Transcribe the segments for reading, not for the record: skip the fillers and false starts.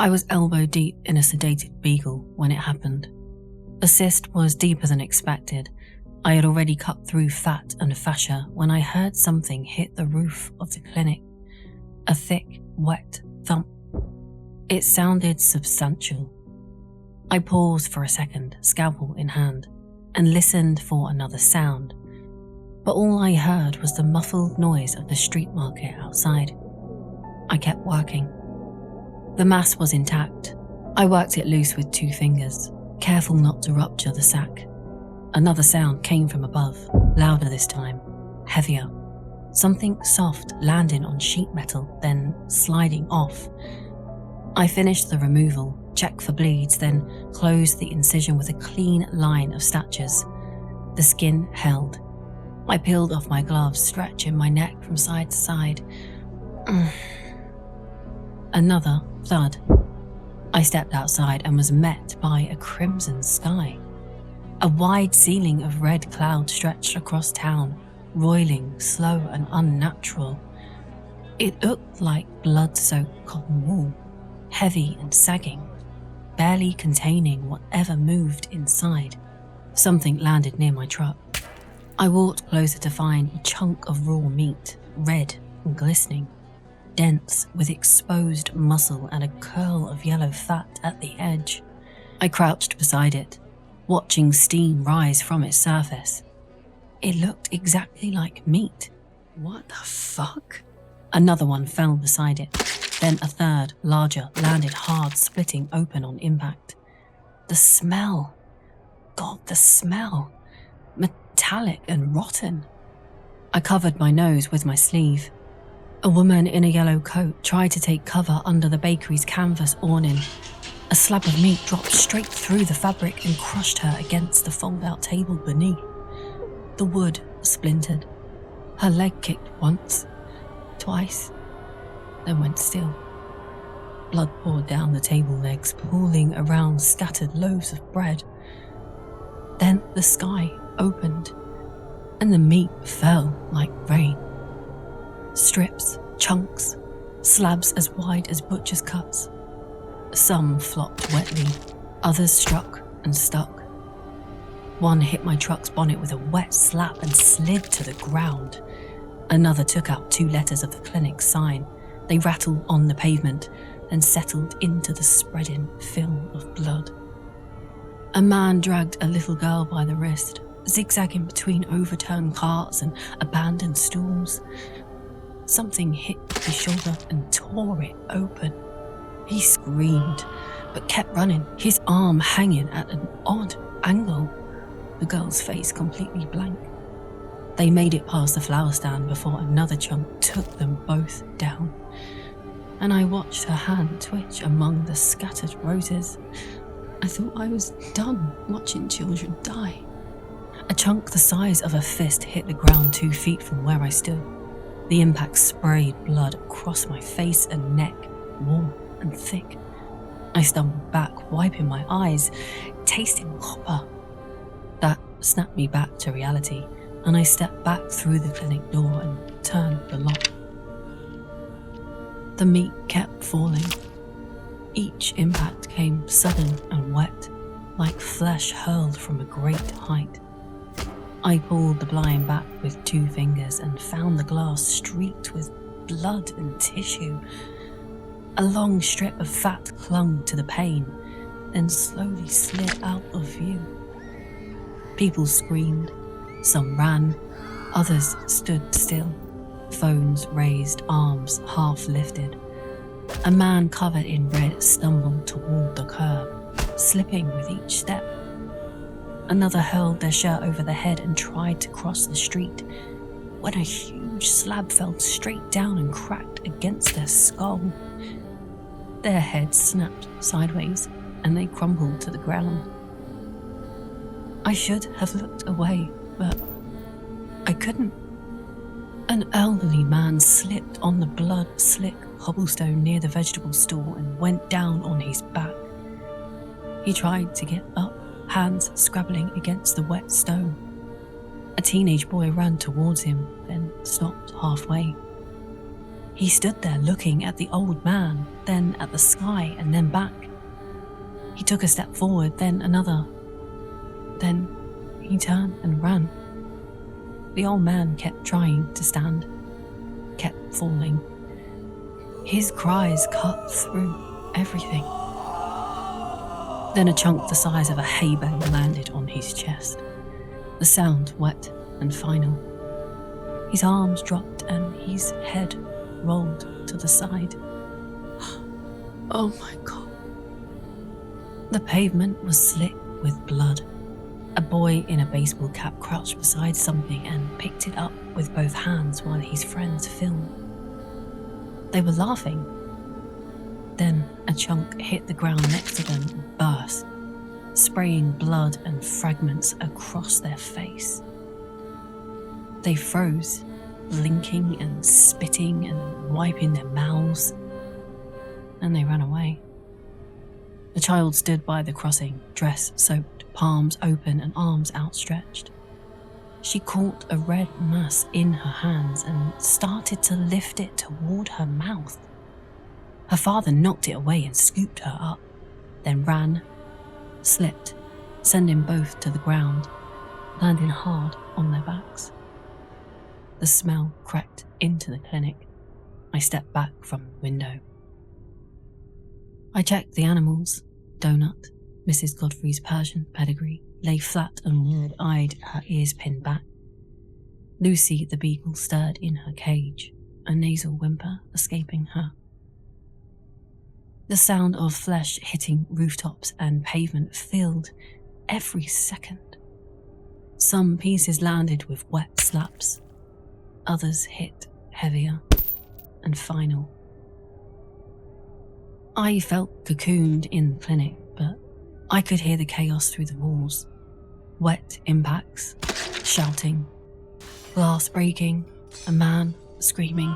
I was elbow deep in a sedated beagle when it happened. The cyst was deeper than expected. I had already cut through fat and fascia when I heard something hit the roof of the clinic. A thick, wet thump. It sounded substantial. I paused for a second, scalpel in hand, and listened for another sound. But all I heard was the muffled noise of the street market outside. I kept working. The mass was intact. I worked it loose with 2 fingers, careful not to rupture the sac. Another sound came from above, louder this time, heavier. Something soft landing on sheet metal, then sliding off. I finished the removal, checked for bleeds, then closed the incision with a clean line of stitches. The skin held. I peeled off my gloves, stretching my neck from side to side. Another thud. I stepped outside and was met by a crimson sky. A wide ceiling of red cloud stretched across town, roiling, slow and unnatural. It looked like blood-soaked cotton wool, heavy and sagging, barely containing whatever moved inside. Something landed near my truck. I walked closer to find a chunk of raw meat, red and glistening, dense with exposed muscle and a curl of yellow fat at the edge. I crouched beside it, watching steam rise from its surface. It looked exactly like meat. What the fuck? Another one fell beside it. Then a third, larger, landed hard, splitting open on impact. The smell. God, the smell. Metallic and rotten. I covered my nose with my sleeve. A woman in a yellow coat tried to take cover under the bakery's canvas awning. A slab of meat dropped straight through the fabric and crushed her against the fold-out table beneath. The wood splintered. Her leg kicked once, twice, then went still. Blood poured down the table legs, pooling around scattered loaves of bread. Then the sky opened, and the meat fell like rain. Strips, chunks, slabs as wide as butcher's cuts. Some flopped wetly, others struck and stuck. One hit my truck's bonnet with a wet slap and slid to the ground. Another took out 2 letters of the clinic's sign. They rattled on the pavement and settled into the spreading film of blood. A man dragged a little girl by the wrist, zigzagging between overturned carts and abandoned stools. Something hit his shoulder and tore it open. He screamed, but kept running, his arm hanging at an odd angle, the girl's face completely blank. They made it past the flower stand before another chunk took them both down, and I watched her hand twitch among the scattered roses. I thought I was done watching children die. A chunk the size of a fist hit the ground 2 feet from where I stood. The impact sprayed blood across my face and neck, warm and thick. I stumbled back, wiping my eyes, tasting copper. That snapped me back to reality, and I stepped back through the clinic door and turned the lock. The meat kept falling. Each impact came sudden and wet, like flesh hurled from a great height. I pulled the blind back with 2 fingers and found the glass streaked with blood and tissue. A long strip of fat clung to the pane, then slowly slid out of view. People screamed, some ran, others stood still, phones raised, arms half lifted. A man covered in red stumbled toward the curb, slipping with each step. Another hurled their shirt over the head and tried to cross the street, when a huge slab fell straight down and cracked against their skull. Their heads snapped sideways and they crumpled to the ground. I should have looked away, but I couldn't. An elderly man slipped on the blood-slick cobblestone near the vegetable store and went down on his back. He tried to get up, hands scrabbling against the wet stone. A teenage boy ran towards him, then stopped halfway. He stood there looking at the old man, then at the sky and then back. He took a step forward, then another. Then he turned and ran. The old man kept trying to stand, kept falling. His cries cut through everything. Then a chunk the size of a hay bale landed on his chest, the sound wet and final. His arms dropped and his head rolled to the side. Oh my God. The pavement was slick with blood. A boy in a baseball cap crouched beside something and picked it up with both hands while his friends filmed. They were laughing. Then a chunk hit the ground next to them and burst, spraying blood and fragments across their face. They froze, blinking and spitting and wiping their mouths, and they ran away. The child stood by the crossing, dress soaked, palms open and arms outstretched. She caught a red mass in her hands and started to lift it toward her mouth. Her father knocked it away and scooped her up, then ran, slipped, sending both to the ground, landing hard on their backs. The smell crept into the clinic. I stepped back from the window. I checked the animals. Donut, Mrs. Godfrey's Persian pedigree, lay flat and wide-eyed, her ears pinned back. Lucy, the beagle, stirred in her cage, a nasal whimper escaping her. The sound of flesh hitting rooftops and pavement filled every second. Some pieces landed with wet slaps. Others hit heavier and final. I felt cocooned in the clinic, but I could hear the chaos through the walls. Wet impacts, shouting, glass breaking, a man screaming.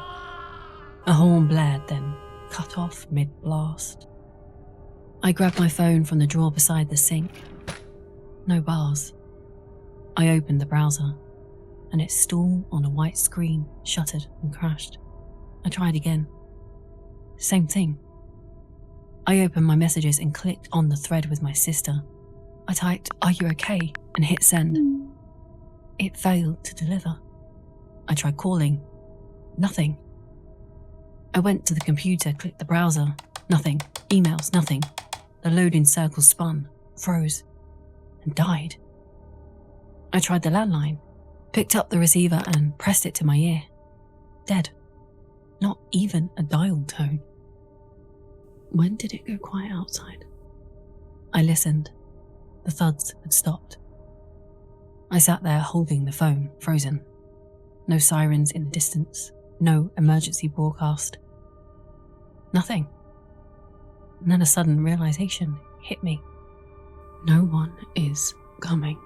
A horn blared, then cut off mid-blast. I grabbed my phone from the drawer beside the sink. No bars. I opened the browser, and its stall on a white screen shuttered and crashed. I tried again. Same thing. I opened my messages and clicked on the thread with my sister. I typed, "Are you okay?" and hit send. It failed to deliver. I tried calling. Nothing. I went to the computer, clicked the browser. Nothing. Emails, nothing. The loading circle spun, froze, and died. I tried the landline, picked up the receiver and pressed it to my ear. Dead. Not even a dial tone. When did it go quiet outside? I listened. The thuds had stopped. I sat there holding the phone, frozen. No sirens in the distance. No emergency broadcast. Nothing. And then a sudden realization hit me. No one is coming.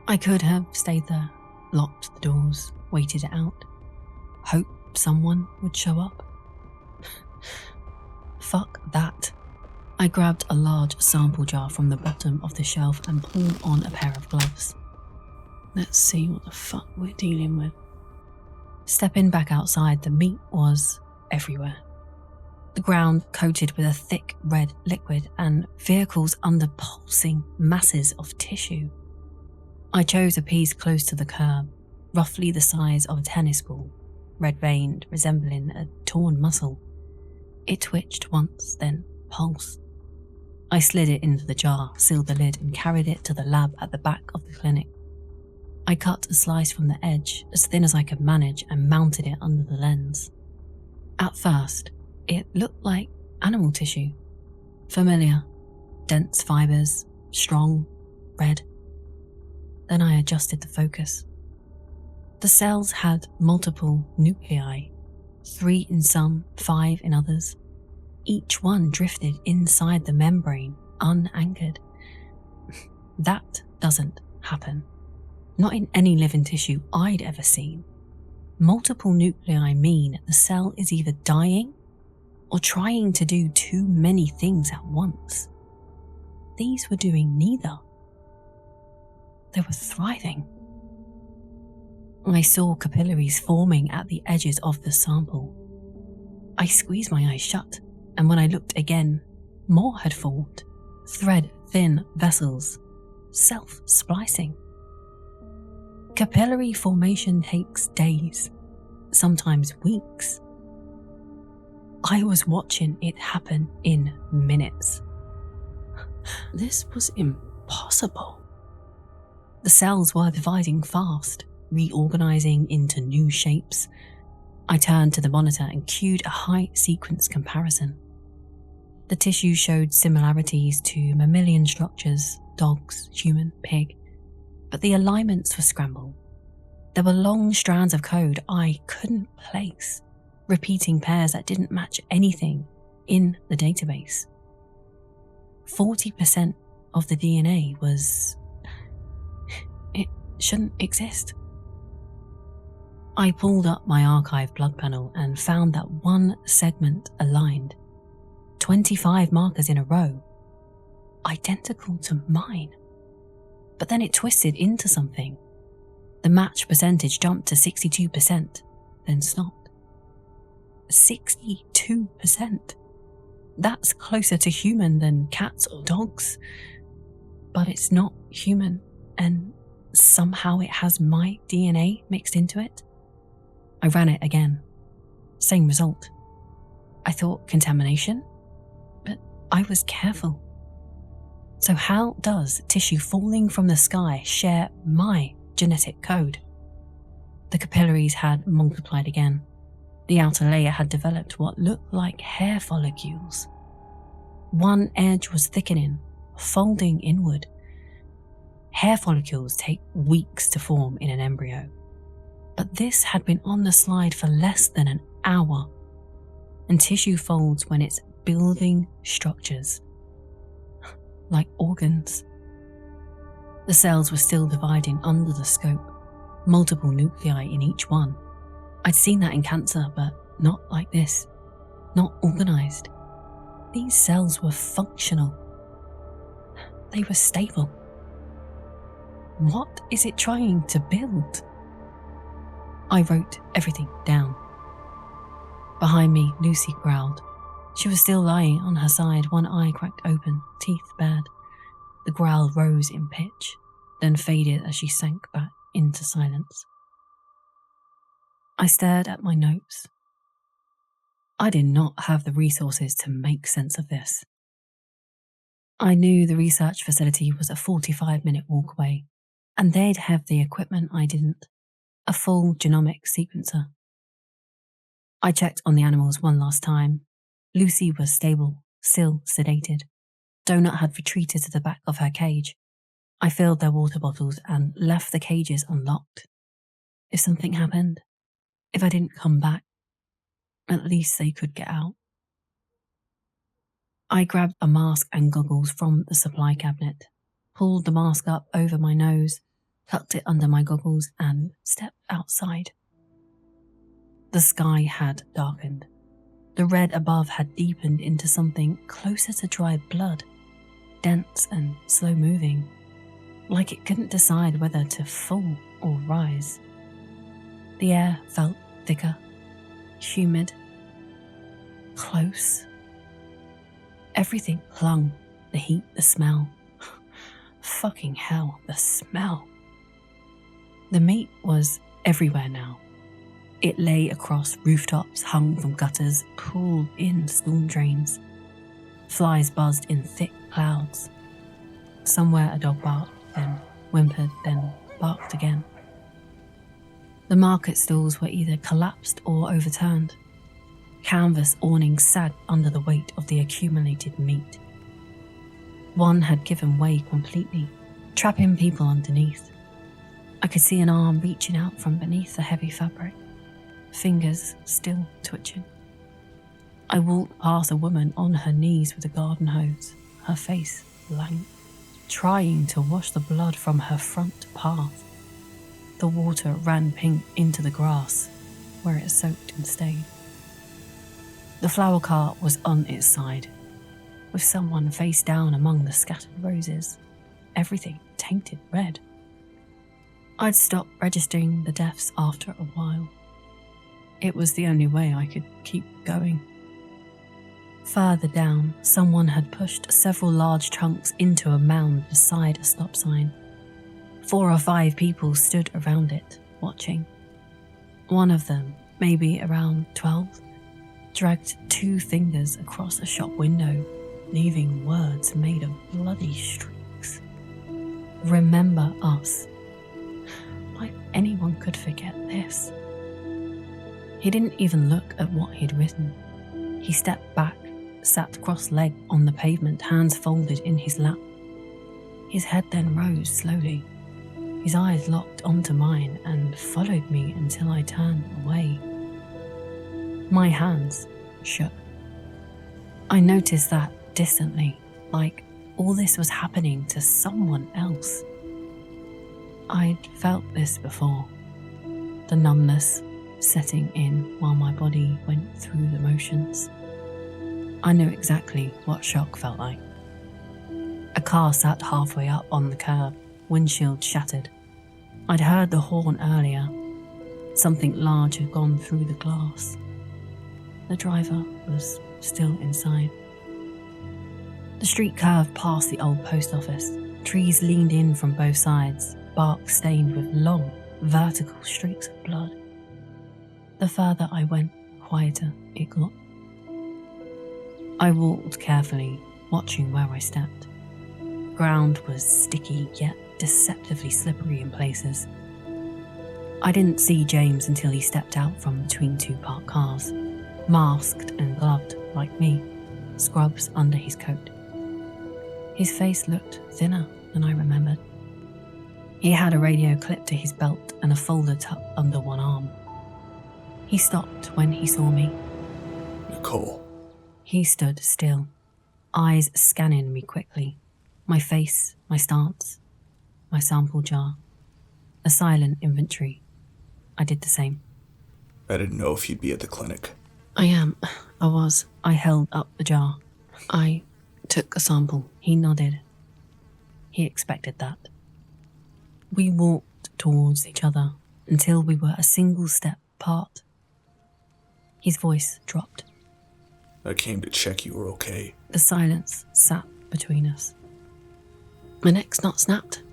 I could have stayed there, locked the doors, waited it out, hoped someone would show up. Fuck that. I grabbed a large sample jar from the bottom of the shelf and pulled on a pair of gloves. Let's see what the fuck we're dealing with. Stepping back outside, the meat was everywhere. The ground coated with a thick red liquid and vehicles under pulsing masses of tissue. I chose a piece close to the curb, roughly the size of a tennis ball, red-veined, resembling a torn muscle. It twitched once, then pulsed. I slid it into the jar, sealed the lid, and carried it to the lab at the back of the clinic. I cut a slice from the edge, as thin as I could manage, and mounted it under the lens. At first, it looked like animal tissue. Familiar, dense fibers, strong, red. Then I adjusted the focus. The cells had multiple nuclei, 3 in some, 5 in others. Each one drifted inside the membrane, unanchored. That doesn't happen. Not in any living tissue I'd ever seen. Multiple nuclei mean the cell is either dying or trying to do too many things at once. These were doing neither. They were thriving. I saw capillaries forming at the edges of the sample. I squeezed my eyes shut, and when I looked again, more had formed. Thread-thin vessels, self-splicing. Capillary formation takes days, sometimes weeks. I was watching it happen in minutes. This was impossible. The cells were dividing fast, reorganizing into new shapes. I turned to the monitor and cued a high-sequence comparison. The tissue showed similarities to mammalian structures, dogs, human, pig, but the alignments were scrambled. There were long strands of code I couldn't place, repeating pairs that didn't match anything in the database. 40% of the DNA was... it shouldn't exist. I pulled up my archive plug panel and found that one segment aligned. 25 markers in a row, identical to mine. But then it twisted into something. The match percentage jumped to 62%, then stopped. 62%? That's closer to human than cats or dogs. But it's not human, and somehow it has my DNA mixed into it. I ran it again. Same result. I thought contamination, but I was careful. So how does tissue falling from the sky share my genetic code? The capillaries had multiplied again. The outer layer had developed what looked like hair follicles. One edge was thickening, folding inward. Hair follicles take weeks to form in an embryo, but this had been on the slide for less than an hour, and tissue folds when it's building structures, like organs. The cells were still dividing under the scope, multiple nuclei in each one. I'd seen that in cancer, but not like this, not organized. These cells were functional. They were stable. What is it trying to build? I wrote everything down. Behind me, Lucy growled. She was still lying on her side, one eye cracked open, teeth bared. The growl rose in pitch, then faded as she sank back into silence. I stared at my notes. I did not have the resources to make sense of this. I knew the research facility was a 45-minute walk away, and they'd have the equipment I didn't, a full genomic sequencer. I checked on the animals one last time. Lucy was stable, still sedated. Donut had retreated to the back of her cage. I filled their water bottles and left the cages unlocked. If something happened, if I didn't come back, at least they could get out. I grabbed a mask and goggles from the supply cabinet, pulled the mask up over my nose, tucked it under my goggles, and stepped outside. The sky had darkened. The red above had deepened into something closer to dried blood, dense and slow-moving, like it couldn't decide whether to fall or rise. The air felt thicker, humid, close. Everything clung, the heat, the smell. Fucking hell, the smell. The meat was everywhere now. It lay across rooftops, hung from gutters, pooled in storm drains. Flies buzzed in thick clouds. Somewhere a dog barked, then whimpered, then barked again. The market stalls were either collapsed or overturned. Canvas awnings sagged under the weight of the accumulated meat. One had given way completely, trapping people underneath. I could see an arm reaching out from beneath the heavy fabric, fingers still twitching. I walked past a woman on her knees with a garden hose, her face blank, trying to wash the blood from her front path. The water ran pink into the grass, where it soaked and stayed. The flower cart was on its side, with someone face down among the scattered roses, everything tainted red. I'd stopped registering the deaths after a while. It was the only way I could keep going. Further down, someone had pushed several large chunks into a mound beside a stop sign. 4 or 5 people stood around it, watching. One of them, maybe around 12, dragged 2 fingers across a shop window, leaving words made of bloody streaks. Remember us. Like anyone could forget this. He didn't even look at what he'd written. He stepped back, sat cross-legged on the pavement, hands folded in his lap. His head then rose slowly. His eyes locked onto mine and followed me until I turned away. My hands shook. I noticed that distantly, like all this was happening to someone else. I'd felt this before, the numbness setting in while my body went through the motions. I knew exactly what shock felt like. A car sat halfway up on the curb, windshield shattered. I'd heard the horn earlier. Something large had gone through the glass. The driver was still inside. The street curved past the old post office. Trees leaned in from both sides, bark stained with long, vertical streaks of blood. The further I went, quieter it got. I walked carefully, watching where I stepped. The ground was sticky yet deceptively slippery in places. I didn't see James until he stepped out from between 2 parked cars, masked and gloved like me, scrubs under his coat. His face looked thinner than I remembered. He had a radio clipped to his belt and a folder tucked under one arm. He stopped when he saw me. Nicole. He stood still, eyes scanning me quickly. My face, my stance, my sample jar. A silent inventory. I did the same. I didn't know if you'd be at the clinic. I was. I held up the jar. I took a sample. He nodded. He expected that. We walked towards each other until we were a single step apart. His voice dropped. I came to check you were okay. The silence sat between us. My neck's not snapped.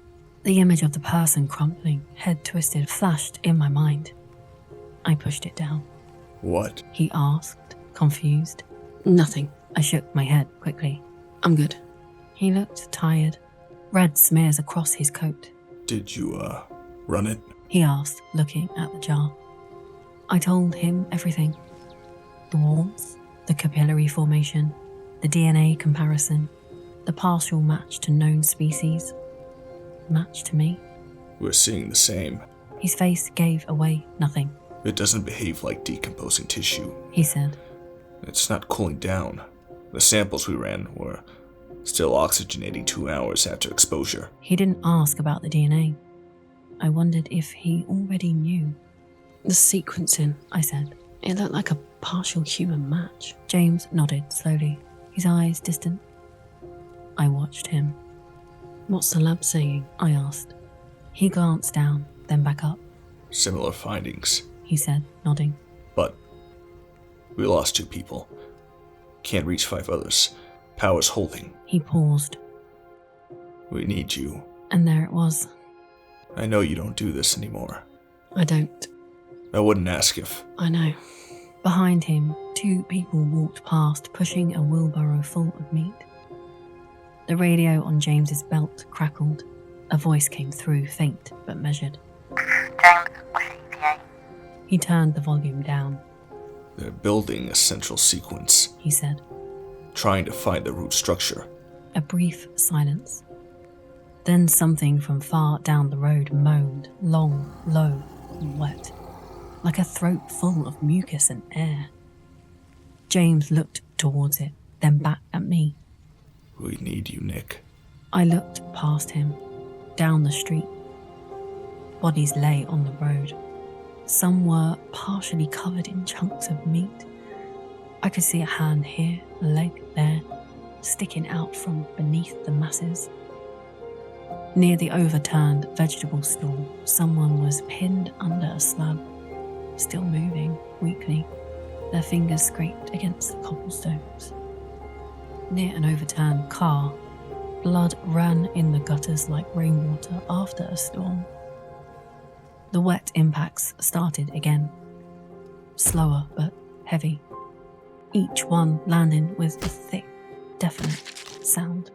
The image of the person crumpling, head twisted, flashed in my mind. I pushed it down. What? He asked, confused. Nothing. I shook my head quickly. I'm good. He looked tired. Red smears across his coat. Did you, run it? He asked, looking at the jar. I told him everything. The warmth, the capillary formation, the DNA comparison, the partial match to known species. Match to me. We're seeing the same. His face gave away nothing. It doesn't behave like decomposing tissue. He said. It's not cooling down. The samples we ran were still oxygenating 2 hours after exposure. He didn't ask about the DNA. I wondered if he already knew. The sequencing, I said. It looked like a partial human match. James nodded slowly, his eyes distant. I watched him. What's the lab saying? I asked. He glanced down, then back up. Similar findings, he said, nodding. But we lost 2 people. Can't reach 5 others. Power's holding. He paused. We need you. And there it was. I know you don't do this anymore. I don't. I wouldn't ask if... I know. Behind him, 2 people walked past, pushing a wheelbarrow full of meat. The radio on James's belt crackled. A voice came through, faint but measured. James, what's the ETA? He turned the volume down. They're building a central sequence. He said. Trying to find the root structure. A brief silence. Then something from far down the road moaned, long, low, and wet, like a throat full of mucus and air. James looked towards it, then back at me. We need you, Nick. I looked past him, down the street. Bodies lay on the road. Some were partially covered in chunks of meat. I could see a hand here, a leg there, sticking out from beneath the masses. Near the overturned vegetable stall, someone was pinned under a slab, still moving weakly, their fingers scraped against the cobblestones. Near an overturned car, blood ran in the gutters like rainwater after a storm. The wet impacts started again, slower but heavy, each one landing with a thick, definite sound.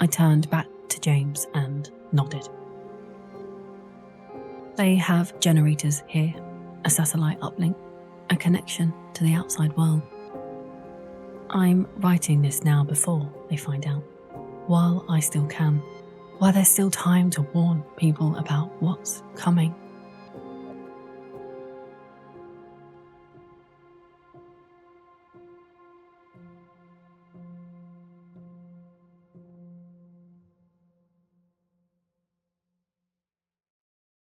I turned back to James and nodded. They have generators here, a satellite uplink, a connection to the outside world. I'm writing this now before they find out, while I still can, while there's still time to warn people about what's coming.